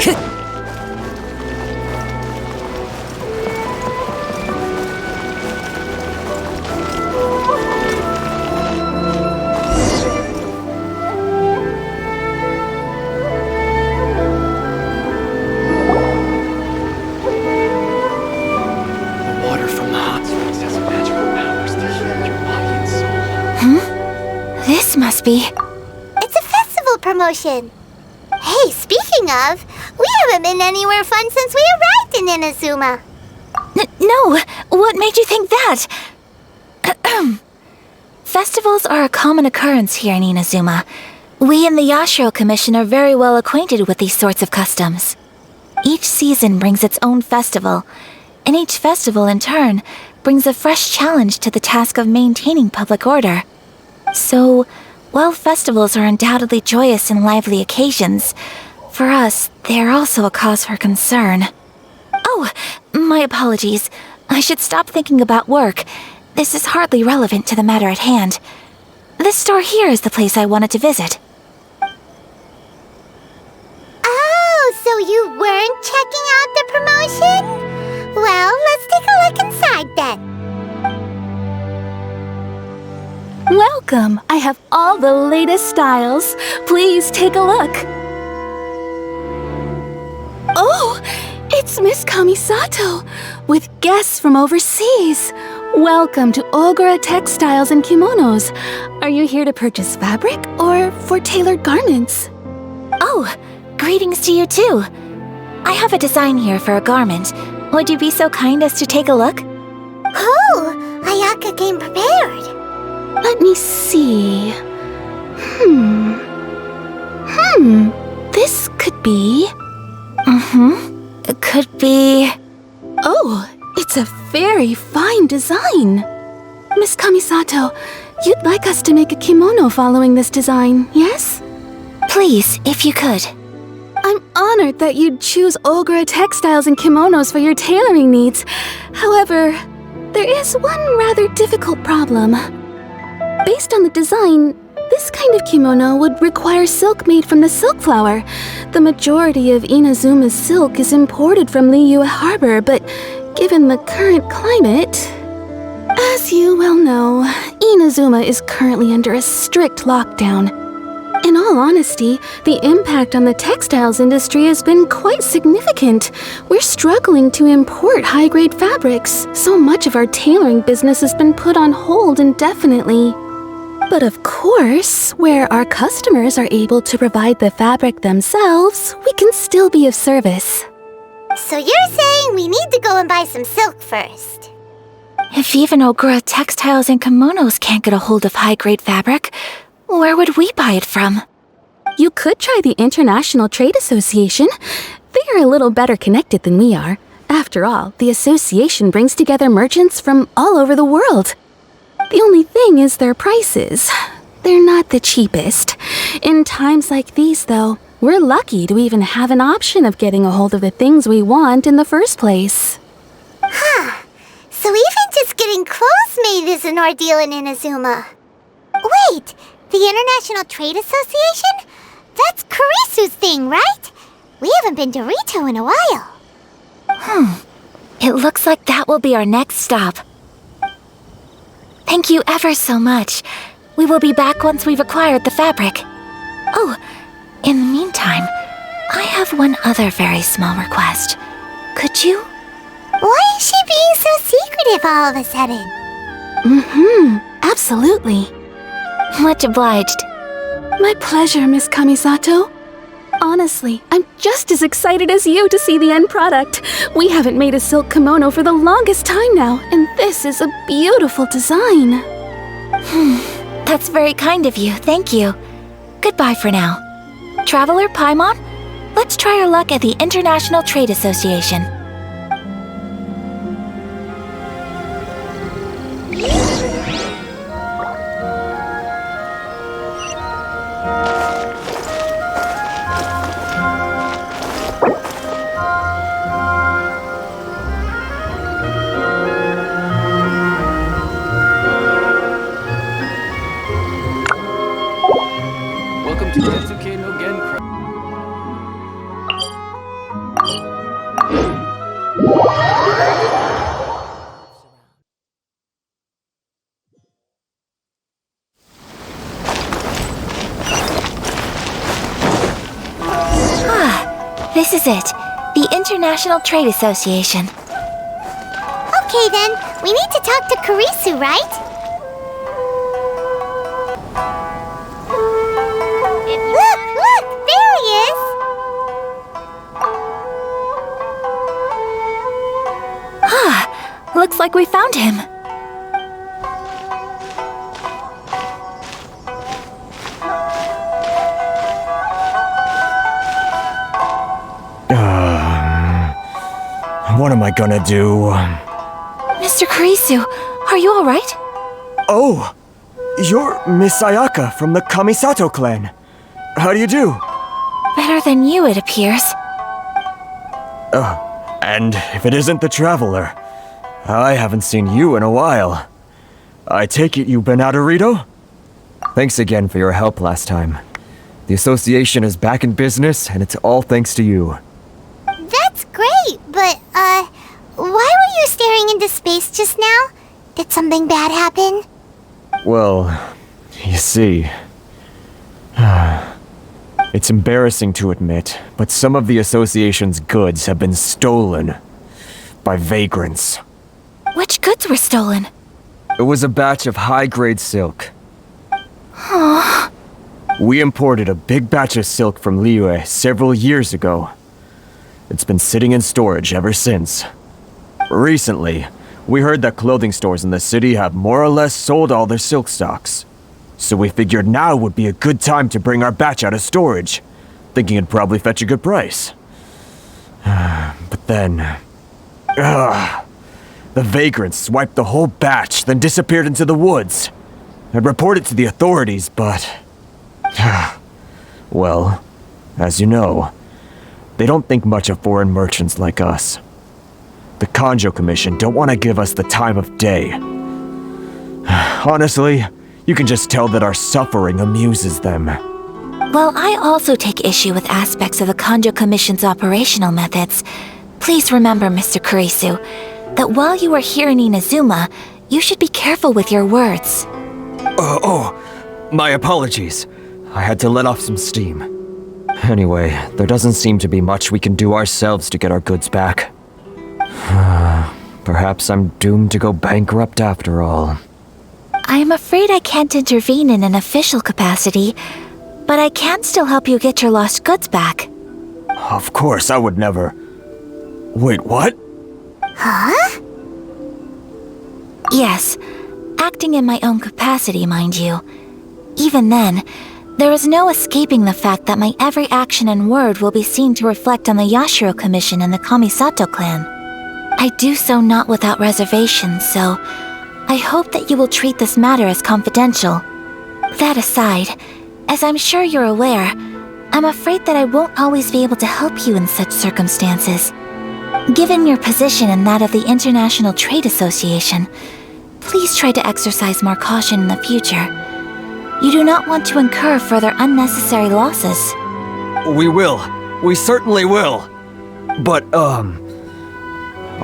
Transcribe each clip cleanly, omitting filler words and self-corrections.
This must be... It's a festival promotion. Hey, speaking of, we haven't been anywhere fun since we arrived in Inazuma. No, what made you think that? Festivals are a common occurrence here in Inazuma. We in the Yashiro Commission are very well acquainted with these sorts of customs. Each season brings its own festival, and each festival in turn brings a fresh challenge to the task of maintaining public order. So, while festivals are undoubtedly joyous and lively occasions, for us, they are also a cause for concern. Oh, my apologies. I should stop thinking about work. This is hardly relevant to the matter at hand. This store here is the place I wanted to visit. Oh, so you weren't checking out the promotion? Well, let's take a look inside then. Welcome! I have all the latest styles. Please take a look. Oh, it's Miss Kamisato, with guests from overseas. Welcome to Ogura Textiles and Kimonos. Are you here to purchase fabric or for tailored garments? Oh, greetings to you too. I have a design here for a garment. Would you be so kind as to take a look? Oh, Ayaka came prepared. Let me see. This could be... It could be... Oh, it's a very fine design. Miss Kamisato, you'd like us to make a kimono following this design, yes? Please, if you could. I'm honored that you'd choose Ogura Textiles and Kimonos for your tailoring needs. However, there is one rather difficult problem. Based on the design, this kind of kimono would require silk made from the silk flower. The majority of Inazuma's silk is imported from Liyue Harbor, but given the current climate... As you well know, Inazuma is currently under a strict lockdown. In all honesty, the impact on the textiles industry has been quite significant. We're struggling to import high-grade fabrics. So much of our tailoring business has been put on hold indefinitely. But of course, where our customers are able to provide the fabric themselves, we can still be of service. So you're saying we need to go and buy some silk first? If even Ogura Textiles and Kimonos can't get a hold of high-grade fabric, where would we buy it from? You could try the International Trade Association. They are a little better connected than we are. After all, the association brings together merchants from all over the world. The only thing is their prices. They're not the cheapest. In times like these, though, we're lucky to even have an option of getting a hold of the things we want in the first place. Huh. So even just getting clothes made is an ordeal in Inazuma. Wait, the International Trade Association? That's Kurisu's thing, right? We haven't been to Rito in a while. It looks like that will be our next stop. Thank you ever so much. We will be back once we've acquired the fabric. Oh, in the meantime, I have one other very small request. Could you? Why is she being so secretive all of a sudden? Absolutely. Much obliged. My pleasure, Miss Kamisato. Honestly, I'm just as excited as you to see the end product. We haven't made a silk kimono for the longest time now, and this is a beautiful design. That's very kind of you, thank you. Goodbye for now. Traveler Paimon, let's try our luck at the International Trade Association. This is it. The International Trade Association. Okay then, we need to talk to Kurisu, right? Look! There he is! Looks like we found him. What am I gonna do? Mr. Kurisu, are you alright? Oh! You're Miss Ayaka from the Kamisato clan. How do you do? Better than you, it appears. And if it isn't the Traveler, I haven't seen you in a while. I take it you've been out of Rito? Thanks again for your help last time. The association is back in business, and it's all thanks to you. That's great, but, why were you staring into space just now? Did something bad happen? Well, you see... It's embarrassing to admit, but some of the association's goods have been stolen by vagrants. Which goods were stolen? It was a batch of high-grade silk. We imported a big batch of silk from Liyue several years ago. It's been sitting in storage ever since. Recently, we heard that clothing stores in the city have more or less sold all their silk stocks. So we figured now would be a good time to bring our batch out of storage, thinking it'd probably fetch a good price. But then... the vagrants swiped the whole batch, then disappeared into the woods. I'd reported to the authorities, but... well, as you know, they don't think much of foreign merchants like us. The Kanjo Commission don't want to give us the time of day. Honestly, you can just tell that our suffering amuses them. Well, I also take issue with aspects of the Kanjo Commission's operational methods. Please remember, Mr. Kurisu, that while you are here in Inazuma, you should be careful with your words. My apologies. I had to let off some steam. Anyway, there doesn't seem to be much we can do ourselves to get our goods back. Perhaps I'm doomed to go bankrupt after all. I am afraid I can't intervene in an official capacity, but I can still help you get your lost goods back. Of course, I would never... Wait, what? Huh? Yes, acting in my own capacity, mind you. Even then, there is no escaping the fact that my every action and word will be seen to reflect on the Yashiro Commission and the Kamisato clan. I do so not without reservation, so I hope that you will treat this matter as confidential. That aside, as I'm sure you're aware, I'm afraid that I won't always be able to help you in such circumstances. Given your position and that of the International Trade Association, please try to exercise more caution in the future. You do not want to incur further unnecessary losses. We will. We certainly will. But,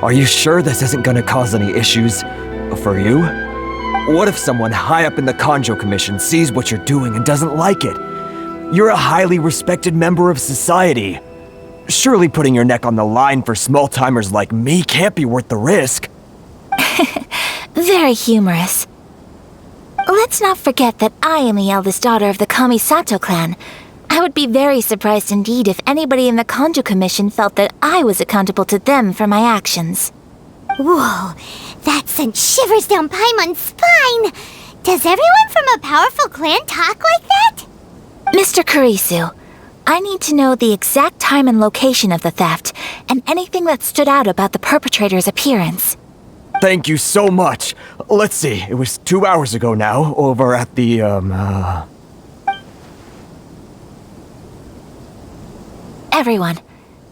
are you sure this isn't gonna cause any issues for you? What if someone high up in the Kanjo Commission sees what you're doing and doesn't like it? You're a highly respected member of society. Surely putting your neck on the line for small-timers like me can't be worth the risk. Very humorous. Let's not forget that I am the eldest daughter of the Kamisato clan. I would be very surprised indeed if anybody in the Kanjo Commission felt that I was accountable to them for my actions. Whoa, that sent shivers down Paimon's spine! Does everyone from a powerful clan talk like that? Mr. Kurisu, I need to know the exact time and location of the theft, and anything that stood out about the perpetrator's appearance. Thank you so much. Let's see, it was 2 hours ago now, over at the, Everyone,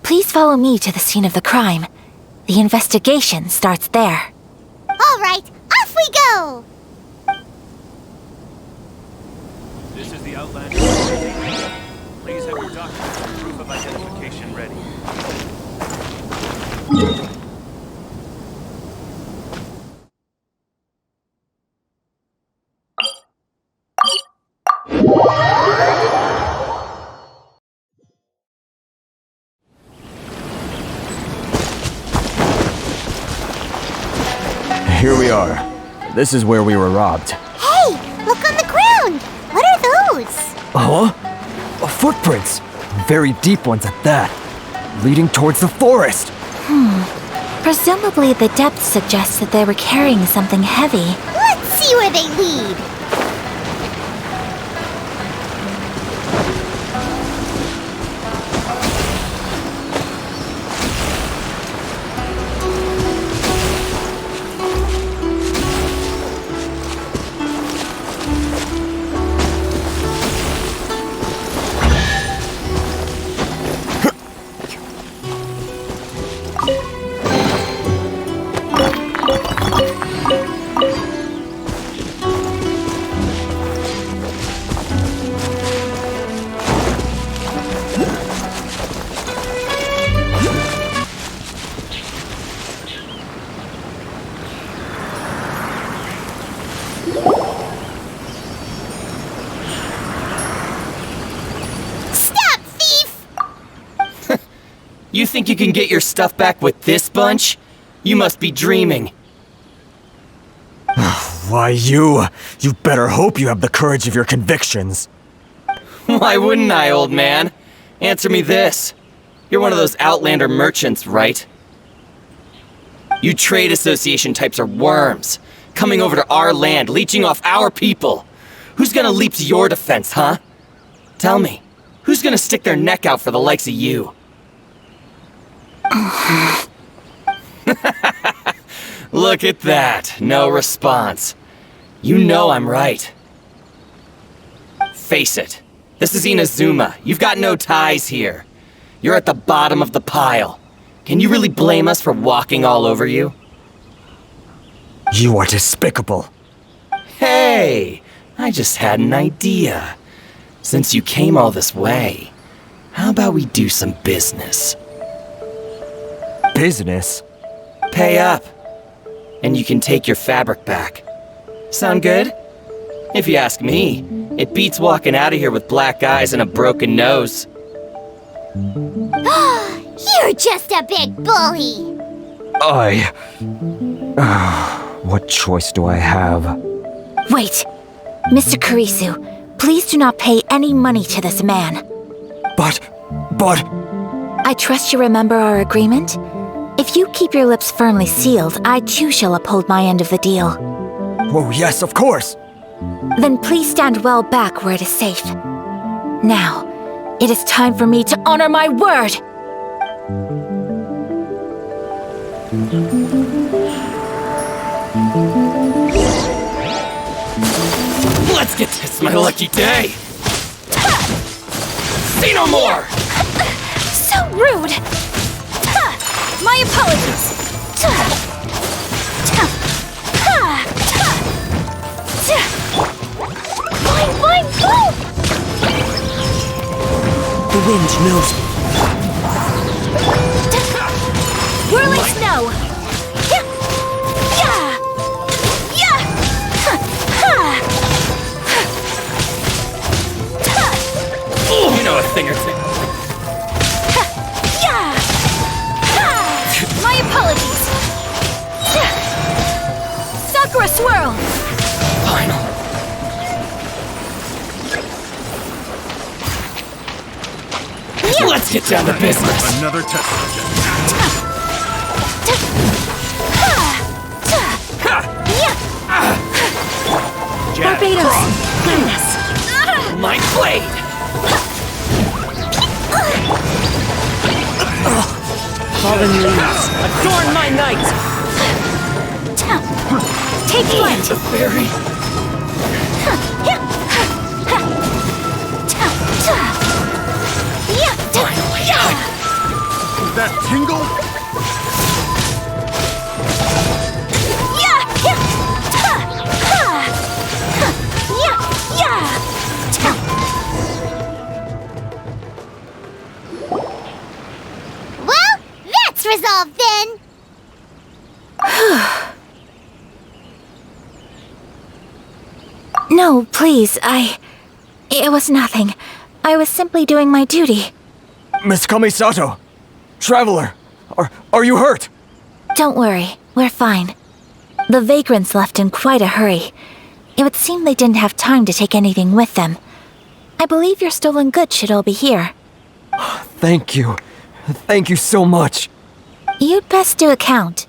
please follow me to the scene of the crime. The investigation starts there. All right, off we go! This is the Outlander. Please have your documents and proof of identification ready. Here we are. This is where we were robbed. Hey, look on the ground! What are those? Huh? Footprints. Very deep ones at that. Leading towards the forest. Presumably the depth suggests that they were carrying something heavy. Let's see where they lead. You think you can get your stuff back with this bunch? You must be dreaming. Why, you better hope you have the courage of your convictions. Why wouldn't I, old man? Answer me this. You're one of those Outlander merchants, right? You trade association types are worms, coming over to our land, leeching off our people. Who's gonna leap to your defense, huh? Tell me, who's gonna stick their neck out for the likes of you? Look at that, no response. You know I'm right. Face it, this is Inazuma. You've got no ties here. You're at the bottom of the pile. Can you really blame us for walking all over you? You are despicable. Hey, I just had an idea. Since you came all this way, how about we do some business? Business? Pay up, and you can take your fabric back. Sound good? If you ask me, it beats walking out of here with black eyes and a broken nose. You're just a big bully! What choice do I have? Wait! Mr. Kurisu, please do not pay any money to this man. But... I trust you remember our agreement? If you keep your lips firmly sealed, I too shall uphold my end of the deal. Oh, yes, of course! Then please stand well back where it is safe. Now, it is time for me to honor my word! Let's get this my lucky day! See no more! So rude! My apologies! Boing, boing, boom! The wind knows me. Whirling snow! You know a thing or two. My apologies! Sakura swirl! Final. Let's get down to business. Another test subject. Barbados! Goodness! My blade! Fallen leaves, adorn my night! Take flight! The fairy! Finally! That tingle? Well, that's resolved then! No, please, it was nothing. I was simply doing my duty. Miss Kamisato! Traveler! Are you hurt? Don't worry, we're fine. The vagrants left in quite a hurry. It would seem they didn't have time to take anything with them. I believe your stolen goods should all be here. Thank you. Thank you so much. You'd best do a count.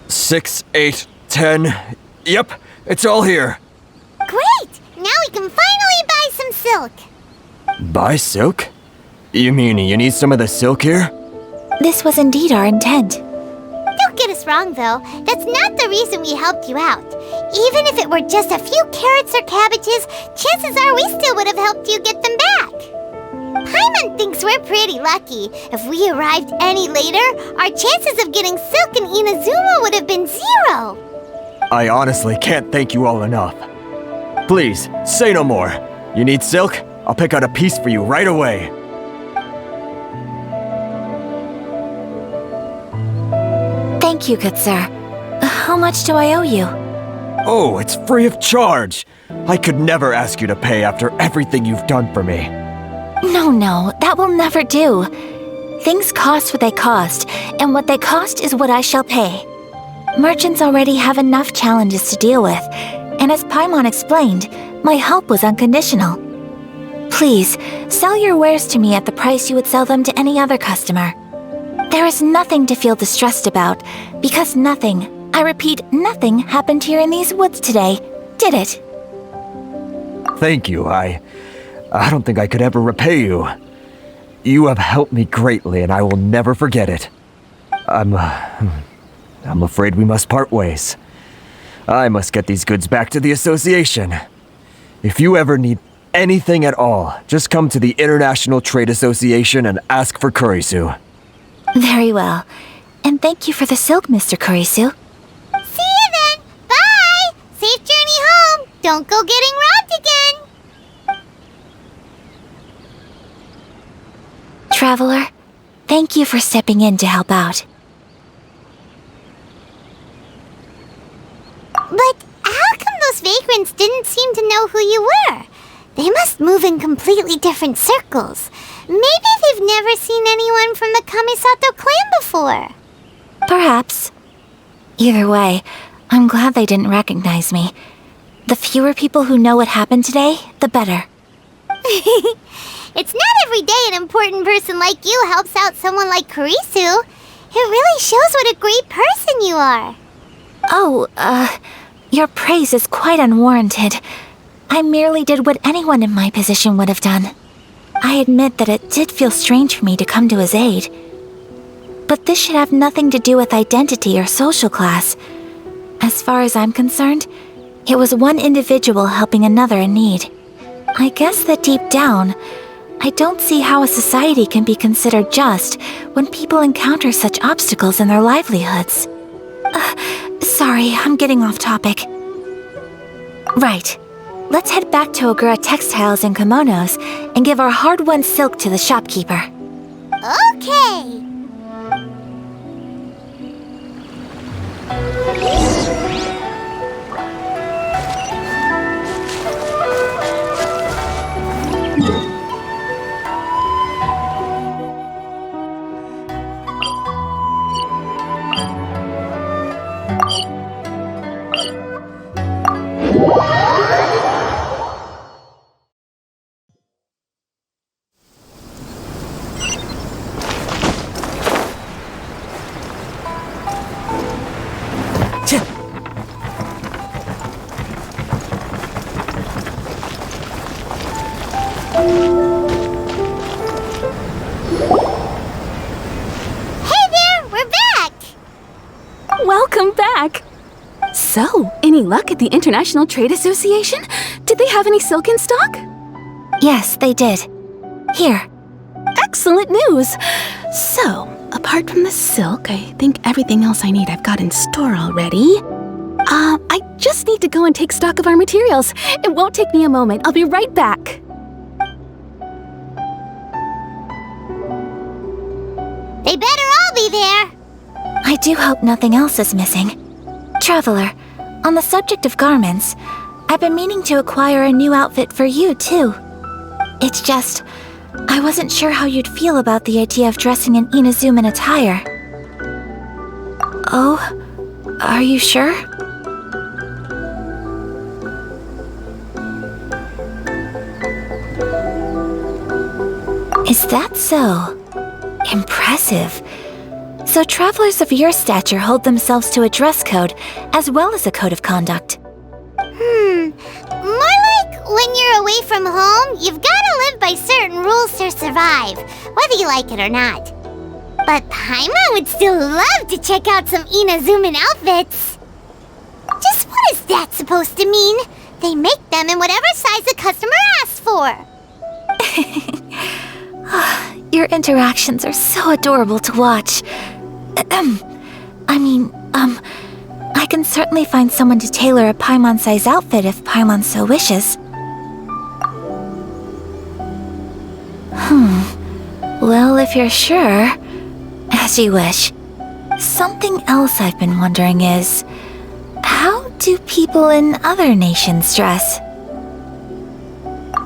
6, 8, 10. Yep, it's all here. Great! Now we can finally buy some silk. Buy silk? You mean you need some of the silk here? This was indeed our intent. Don't get us wrong, though. That's not the reason we helped you out. Even if it were just a few carrots or cabbages, chances are we still would have helped you get them back. Paimon thinks we're pretty lucky. If we arrived any later, our chances of getting silk in Inazuma would have been 0. I honestly can't thank you all enough. Please, say no more. You need silk? I'll pick out a piece for you right away. Thank you, good sir. How much do I owe you? Oh, it's free of charge. I could never ask you to pay after everything you've done for me. No, that will never do. Things cost what they cost, and what they cost is what I shall pay. Merchants already have enough challenges to deal with, and as Paimon explained, my help was unconditional. Please, sell your wares to me at the price you would sell them to any other customer. There is nothing to feel distressed about, because nothing, I repeat, nothing happened here in these woods today, did it? Thank you. I don't think I could ever repay you. You have helped me greatly, and I will never forget it. I'm afraid we must part ways. I must get these goods back to the association. If you ever need anything at all, just come to the International Trade Association and ask for Kurisu. Very well. And thank you for the silk, Mr. Kurisu. See you then! Bye! Safe journey home! Don't go getting robbed again! Traveler, thank you for stepping in to help out. But how come those vagrants didn't seem to know who you were? They must move in completely different circles. Maybe they've never seen anyone from the Kamisato clan before. Perhaps. Either way, I'm glad they didn't recognize me. The fewer people who know what happened today, the better. It's not every day an important person like you helps out someone like Kurisu. It really shows what a great person you are. Oh, your praise is quite unwarranted. I merely did what anyone in my position would have done. I admit that it did feel strange for me to come to his aid. But this should have nothing to do with identity or social class. As far as I'm concerned, it was one individual helping another in need. I guess that deep down, I don't see how a society can be considered just when people encounter such obstacles in their livelihoods. Sorry, I'm getting off topic. Right. Let's head back to Ogura Textiles and Kimonos and give our hard-won silk to the shopkeeper. Okay. Welcome back! So, any luck at the International Trade Association? Did they have any silk in stock? Yes, they did. Here. Excellent news! So, apart from the silk, I think everything else I need I've got in store already. I just need to go and take stock of our materials. It won't take me a moment. I'll be right back. They better all be there. I do hope nothing else is missing. Traveler, on the subject of garments, I've been meaning to acquire a new outfit for you, too. It's just, I wasn't sure how you'd feel about the idea of dressing in Inazuman attire. Oh, Are you sure? Is that so? Impressive. So travelers of your stature hold themselves to a dress code as well as a code of conduct. More like when you're away from home, you've gotta live by certain rules to survive, whether you like it or not. But Paimon would still love to check out some Inazuman outfits. Just what is that supposed to mean? They make them in whatever size the customer asks for. Your interactions are so adorable to watch. I can certainly find someone to tailor a Paimon-size outfit if Paimon so wishes. Well, if you're sure, as you wish. Something else I've been wondering is, how do people in other nations dress?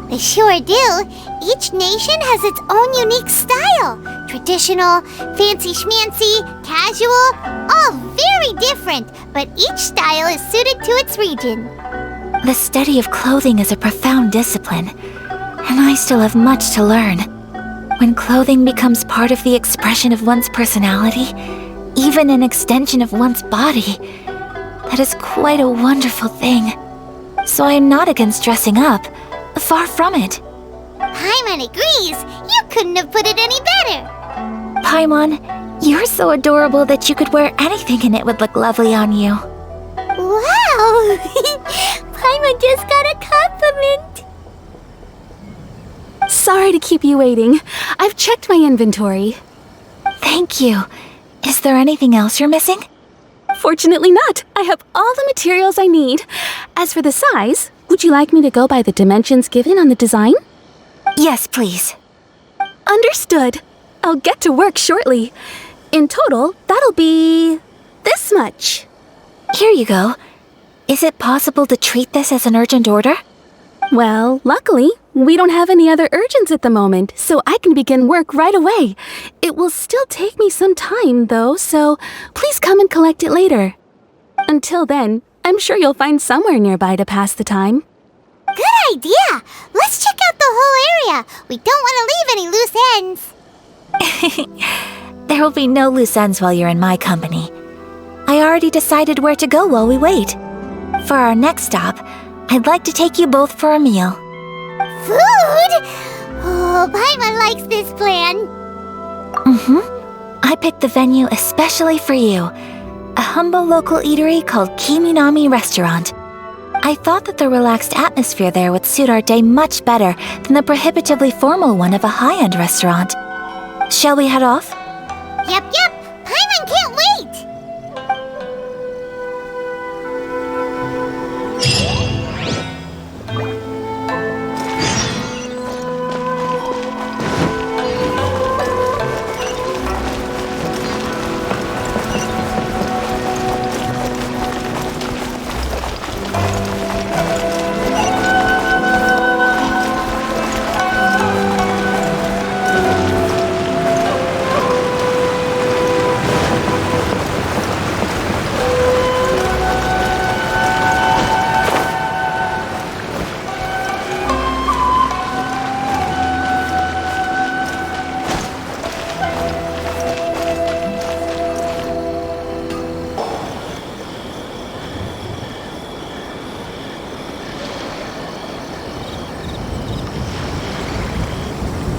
They sure do. Each nation has its own unique style. Traditional, fancy schmancy, casual, all very different, but each style is suited to its region. The study of clothing is a profound discipline, and I still have much to learn. When clothing becomes part of the expression of one's personality, even an extension of one's body, that is quite a wonderful thing. So I am not against dressing up. Far from it. Paimon agrees. You couldn't have put it any better. Paimon, you're so adorable that you could wear anything and it would look lovely on you. Wow! Paimon just got a compliment. Sorry to keep you waiting. I've checked my inventory. Thank you. Is there anything else you're missing? Fortunately not. I have all the materials I need. As for the size, would you like me to go by the dimensions given on the design? Yes, please. Understood. I'll get to work shortly. In total, that'll be this much. Here you go. Is it possible to treat this as an urgent order? Well, luckily, we don't have any other urgents at the moment, so I can begin work right away. It will still take me some time, though, so please come and collect it later. Until then, I'm sure you'll find somewhere nearby to pass the time. Good idea! Let's check out the whole area. We don't want to leave any loose ends. There will be no loose ends while you're in my company. I already decided where to go while we wait. For our next stop, I'd like to take you both for a meal. Food? Oh, Paimon likes this plan. I picked the venue especially for you. A humble local eatery called Kiminami Restaurant. I thought that the relaxed atmosphere there would suit our day much better than the prohibitively formal one of a high-end restaurant. Shall we head off? Yep. Paimon can't wait.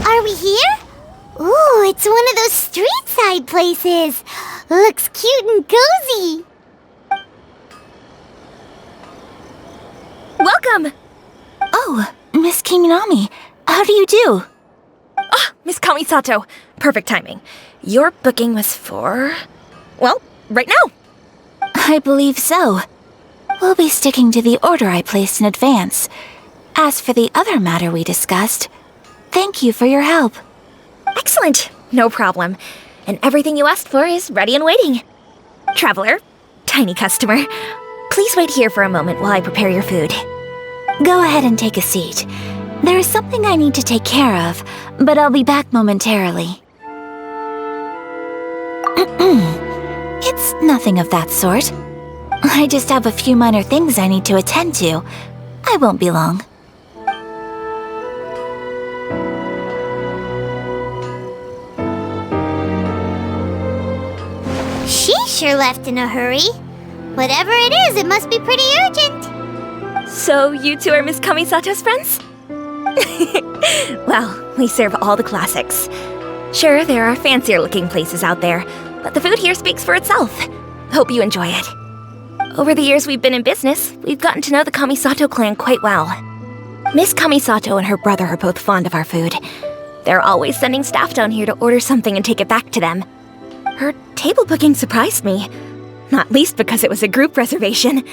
Are we here? Ooh, it's one of those street side places. Looks cute and cozy. Welcome! Oh, Miss Kiminami, how do you do? Miss Kamisato, perfect timing. Your booking was for... well, right now. I believe so. We'll be sticking to the order I placed in advance. As for the other matter we discussed, thank you for your help. Excellent, no problem. And everything you asked for is ready and waiting. Traveler, tiny customer, please wait here for a moment while I prepare your food. Go ahead and take a seat. There is something I need to take care of, but I'll be back momentarily. It's nothing of that sort. I just have a few minor things I need to attend to. I won't be long. She sure left in a hurry. Whatever it is, it must be pretty urgent. So you two are Miss Kamisato's friends? Well, we serve all the classics. Sure, there are fancier looking places out there, but the food here speaks for itself. Hope you enjoy it. Over the years we've been in business, we've gotten to know the Kamisato clan quite well. Miss Kamisato and her brother are both fond of our food. They're always sending staff down here to order something and take it back to them. Her table booking surprised me, not least because it was a group reservation.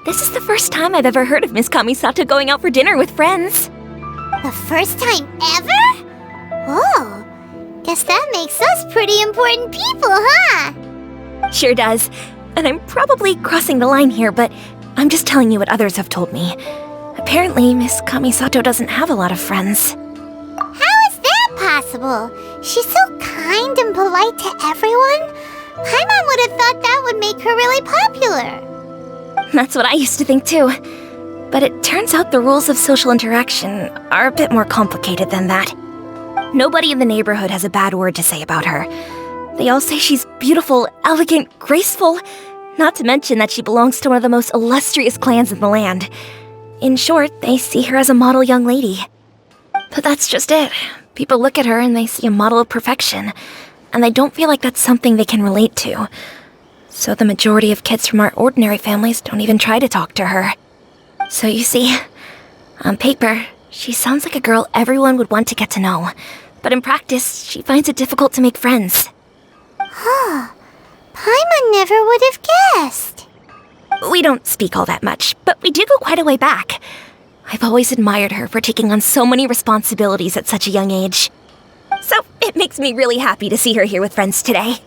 This is the first time I've ever heard of Miss Kamisato going out for dinner with friends. The first time ever? Whoa. Guess that makes us pretty important people, huh? Sure does. And I'm probably crossing the line here, but I'm just telling you what others have told me. Apparently, Miss Kamisato doesn't have a lot of friends. How is that possible? She's so kind and polite to everyone. My mom would have thought that would make her really popular. That's what I used to think too. But it turns out the rules of social interaction are a bit more complicated than that. Nobody in the neighborhood has a bad word to say about her. They all say she's beautiful, elegant, graceful, not to mention that she belongs to one of the most illustrious clans in the land. In short, they see her as a model young lady. But that's just it. People look at her and they see a model of perfection, and they don't feel like that's something they can relate to. So the majority of kids from our ordinary families don't even try to talk to her. So you see, on paper, she sounds like a girl everyone would want to get to know. But in practice, she finds it difficult to make friends. Huh. Paimon never would have guessed. We don't speak all that much, but we do go quite a way back. I've always admired her for taking on so many responsibilities at such a young age. So it makes me really happy to see her here with friends today.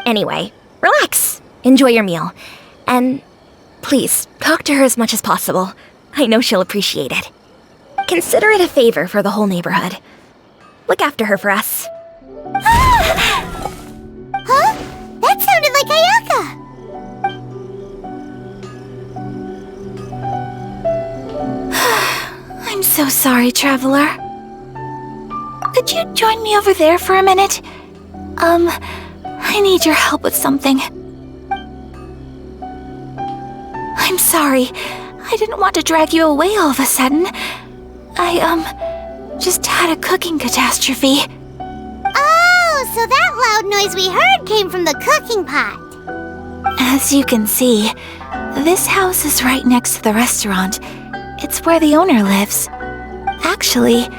Anyway, relax, enjoy your meal, and please talk to her as much as possible. I know she'll appreciate it. Consider it a favor for the whole neighborhood. Look after her for us. Huh? That sounded like Ayaka! I'm so sorry, traveler. Could you join me over there for a minute? I need your help with something. I'm sorry. I didn't want to drag you away all of a sudden. I, just had a cooking catastrophe. Oh, so that loud noise we heard came from the cooking pot. As you can see, this house is right next to the restaurant. It's where the owner lives. Actually,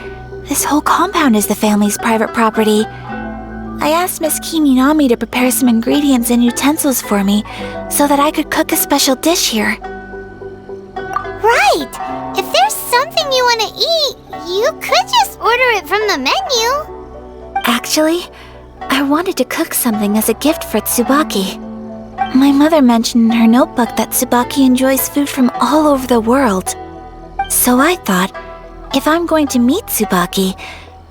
this whole compound is the family's private property. I asked Miss Kiminami to prepare some ingredients and utensils for me so that I could cook a special dish here. Right! If there's something you want to eat, you could just order it from the menu. Actually, I wanted to cook something as a gift for Tsubaki. My mother mentioned in her notebook that Tsubaki enjoys food from all over the world. So I thought, if I'm going to meet Tsubaki,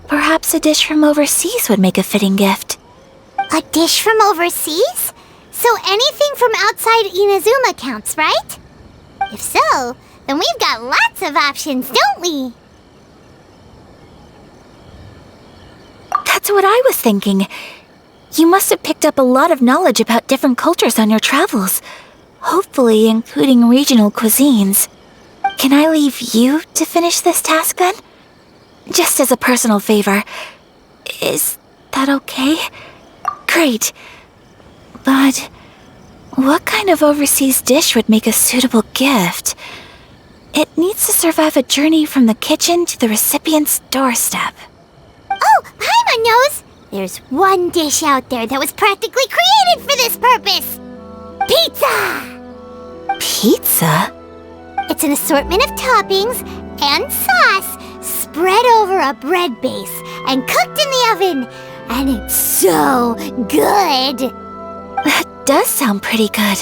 perhaps a dish from overseas would make a fitting gift. A dish from overseas? So anything from outside Inazuma counts, right? If so, then we've got lots of options, don't we? That's what I was thinking. You must have picked up a lot of knowledge about different cultures on your travels, hopefully including regional cuisines. Can I leave you to finish this task then? Just as a personal favor. Is that okay? Great. But what kind of overseas dish would make a suitable gift? It needs to survive a journey from the kitchen to the recipient's doorstep. Oh, Paimon knows! There's one dish out there that was practically created for this purpose! Pizza! Pizza? It's an assortment of toppings and sauce spread over a bread base and cooked in the oven. And it's so good! That does sound pretty good.